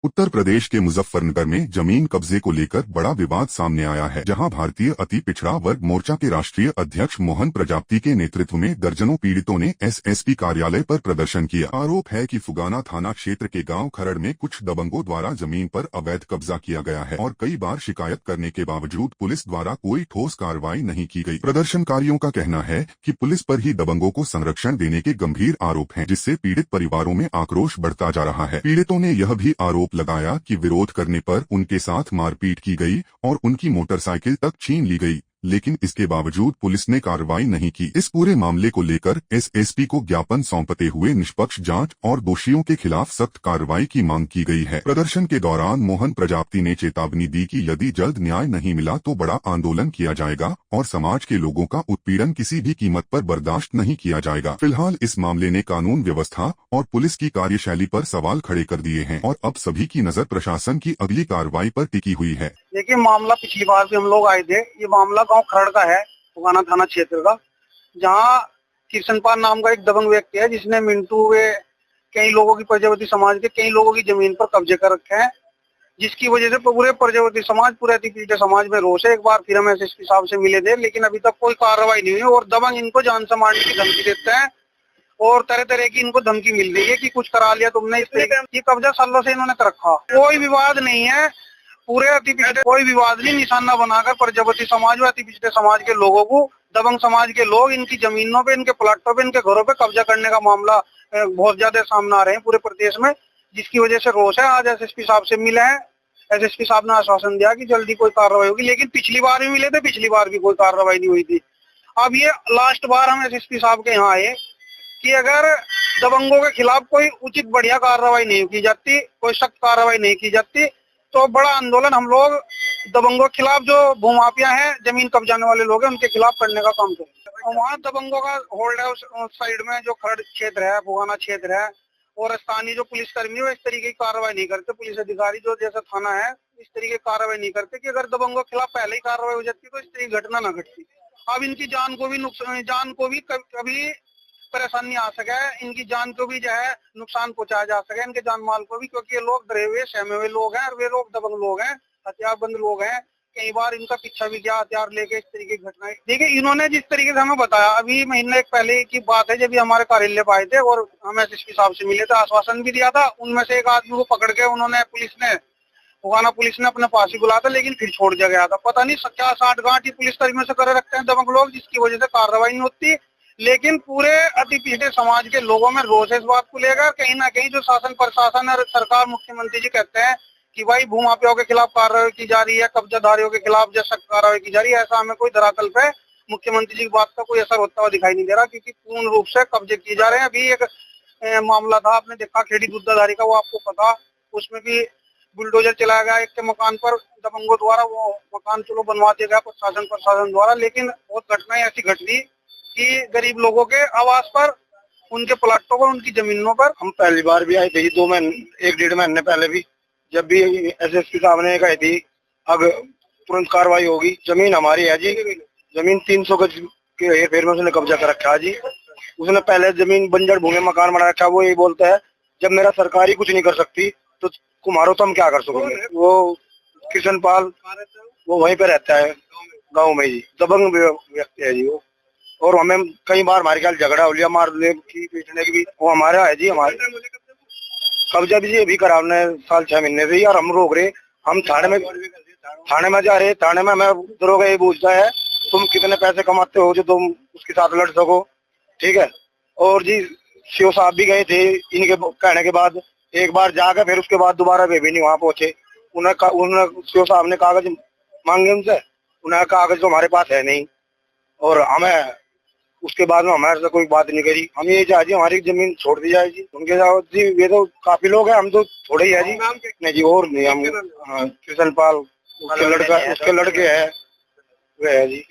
उत्तर प्रदेश के मुजफ्फरनगर में जमीन कब्जे को लेकर बड़ा विवाद सामने आया है, जहां भारतीय अति पिछड़ा वर्ग मोर्चा के राष्ट्रीय अध्यक्ष मोहन प्रजापति के नेतृत्व में दर्जनों पीड़ितों ने एसएसपी कार्यालय पर प्रदर्शन किया। आरोप है कि फुगाना थाना क्षेत्र के गांव खरड़ में कुछ दबंगों द्वारा जमीन पर अवैध कब्जा किया गया है और कई बार शिकायत करने के बावजूद पुलिस द्वारा कोई ठोस कार्रवाई नहीं की गई। प्रदर्शनकारियों का कहना है कि पुलिस पर ही दबंगों को संरक्षण देने के गंभीर आरोप हैं, जिससे पीड़ित परिवारों में आक्रोश बढ़ता जा रहा है। पीड़ितों ने यह भी आरोप लगाया कि विरोध करने पर उनके साथ मारपीट की गई और उनकी मोटरसाइकिल तक छीन ली गई, लेकिन इसके बावजूद पुलिस ने कार्रवाई नहीं की। इस पूरे मामले को लेकर एसएसपी को ज्ञापन सौंपते हुए निष्पक्ष जांच और दोषियों के खिलाफ सख्त कार्रवाई की मांग की गई है। प्रदर्शन के दौरान मोहन प्रजापति ने चेतावनी दी कि यदि जल्द न्याय नहीं मिला तो बड़ा आंदोलन किया जाएगा और समाज के लोगों का उत्पीड़न किसी भी कीमत पर बर्दाश्त नहीं किया जाएगा। फिलहाल इस मामले ने कानून व्यवस्था और पुलिस की कार्यशैली पर सवाल खड़े कर दिए हैं और अब सभी की नजर प्रशासन की अगली कार्रवाई पर टिकी हुई है। देखिए, मामला पिछली बार भी हम लोग आए थे। ये मामला गांव खरड़ का है, फुगाना थाना क्षेत्र का, जहां कृष्णपाल नाम का एक दबंग व्यक्ति है जिसने मिंटू वे कई लोगों की, प्रजापति समाज के कई लोगों की जमीन पर कब्जे कर रखे हैं, जिसकी वजह से पूरे प्रजापति समाज, पूरे अतिपीड़ित समाज में रोष है। एक बार फिर हम एसएसपी साहब से मिले थे, लेकिन अभी तक कोई कार्रवाई नहीं हुई और दबंग इनको जान से मारने की धमकी देते हैं और तरह तरह की इनको धमकी मिल रही है कि कुछ करा लिया तुमने। इस तरीके ये कब्जा सालों से इन्होंने कर रखा। कोई विवाद नहीं है, पूरे अति पिछड़े कोई विवाद नहीं, निशाना बनाकर प्रजापति समाज व अति पिछड़े समाज के लोगों को, दबंग समाज के लोग इनकी जमीनों पे, इनके प्लाटों पे, इनके घरों पे कब्जा करने का मामला बहुत ज्यादा सामने आ रहे हैं पूरे प्रदेश में, जिसकी वजह से रोष है। आज एसएसपी साहब से मिले हैं, एसएसपी साहब ने आश्वासन दिया कि जल्दी कोई कार्रवाई होगी, लेकिन पिछली बार भी मिले थे, पिछली बार भी कोई कार्रवाई नहीं हुई थी। अब ये लास्ट बार हम एसएसपी साहब के यहाँ आए कि अगर दबंगों के खिलाफ कोई उचित बढ़िया कार्रवाई नहीं की जाती, कोई सख्त कार्रवाई नहीं की जाती, तो बड़ा आंदोलन हम लोग दबंगों के खिलाफ, जो भूमाफिया हैं, जमीन कब्जाने वाले लोग हैं, उनके खिलाफ करने का काम करें। वहाँ दबंगों का होल्ड है उस साइड में, जो खरड़ क्षेत्र है, फुगाना क्षेत्र है, और स्थानीय जो पुलिस कर्मी है इस तरीके की कार्रवाई नहीं करते। पुलिस अधिकारी जो जैसा थाना है इस तरीके की कार्रवाई नहीं करते कि अगर दबंगों के खिलाफ पहले ही कार्रवाई हो जाती तो इस तरीके की घटना न घटती। अब इनकी जान को भी कभी परेशानी आ सके, इनकी जान को भी जो है नुकसान पहुंचाया जा सके, इनके जान माल को भी, क्योंकि ये लोग डरे हुए, सहमे हुए लोग हैं और वे लोग दबंग लोग हैं, हथियारबंद लोग हैं। कई बार इनका पीछा भी किया हथियार लेके, इस तरीके की घटनाएं। देखिए, इन्होंने जिस तरीके से हमें बताया, अभी महीने एक पहले की बात है जब हमारे कार्यालय पे आए थे और हम एसएसपी साहब से मिले थे, आश्वासन भी दिया था। उनमें से एक आदमी को पकड़ के उन्होंने, फुगाना पुलिस ने अपने पास ही बुलाया था, लेकिन फिर छोड़ दिया गया था। पता नहीं क्या साठ गांठ ही पुलिस कर्मियों से कर रखते हैं दबंग लोग, जिसकी वजह से कार्रवाई नहीं होती। लेकिन पूरे अति पिछड़े समाज के लोगों में रोष है इस बात को लेकर। कहीं ना कहीं जो शासन, प्रशासन और सरकार, मुख्यमंत्री जी कहते हैं कि भाई भूमाफियाओं के खिलाफ कार्रवाई की जा रही है, कब्जाधारियों के खिलाफ जो सख्त कार्रवाई की जा रही है, ऐसा हमें कोई धरातल पे मुख्यमंत्री जी की बात का कोई असर होता हुआ दिखाई नहीं दे रहा, क्योंकि पूर्ण रूप से कब्जे किए जा रहे हैं। अभी एक मामला था, आपने देखा, खेड़ी दुधाधारी का, वो आपको पता, उसमें भी बुलडोजर चलाया गया एक के मकान पर दबंगों द्वारा। वो मकान चलो बनवा दिया गया प्रशासन द्वारा, लेकिन बहुत घटनाएं ऐसी घटी कि गरीब लोगों के आवास पर, उनके प्लाटों पर, उनकी जमीनों पर। हम पहली बार भी आए थे, 1-1.5 महीने पहले भी, जब भी एसएसपी साहब ने कही थी अब तुरंत कार्रवाई होगी। जमीन हमारी है जी, जमीन 300 गज के हेर-फेर में उसने कब्जा कर रखा है जी। उसने पहले जमीन बंजर भूमि मकान बना रखा है। वो यही बोलता है जब मेरा सरकारी कुछ नहीं कर सकती तो कुम्हारो तो हम क्या कर सकोगे। वो कृष्णपाल, वो वहीं पे रहता है गाँव में जी, दबंग व्यक्ति है जी वो, और हमें कई बार हमारे ख्याल झगड़ा हो लिया, मारने की, पीटने की भी। वो हमारा है जी, हमारे कब्जा भी जी अभी करा हमने 6 महीने से ही, और हम रोक रहे। हम थाने में जा रहे, थाने में हमें दरोगा ये पूछता है तुम कितने पैसे कमाते हो जो तुम उसके साथ लड़ सको, ठीक है। और जी सीओ साहब भी गए थे इनके कहने के बाद, एक बार जाकर फिर उसके बाद दोबारा वे भी नहीं वहाँ पहुंचे। उन्होंने सीओ साहब ने कागज मांगे उनसे, उन्हें कागज तो हमारे पास है नहीं, और हमें उसके बाद में हमारे से कोई बात नहीं करी। हम ये चाहते हमारी जमीन छोड़ दी जाए जी। उनके साथ जी ये तो काफी लोग हैं, हम तो थोड़े ही है जी। नहीं जी, और नहीं, हम कृष्णपाल, उसके लड़के है, वे है जी।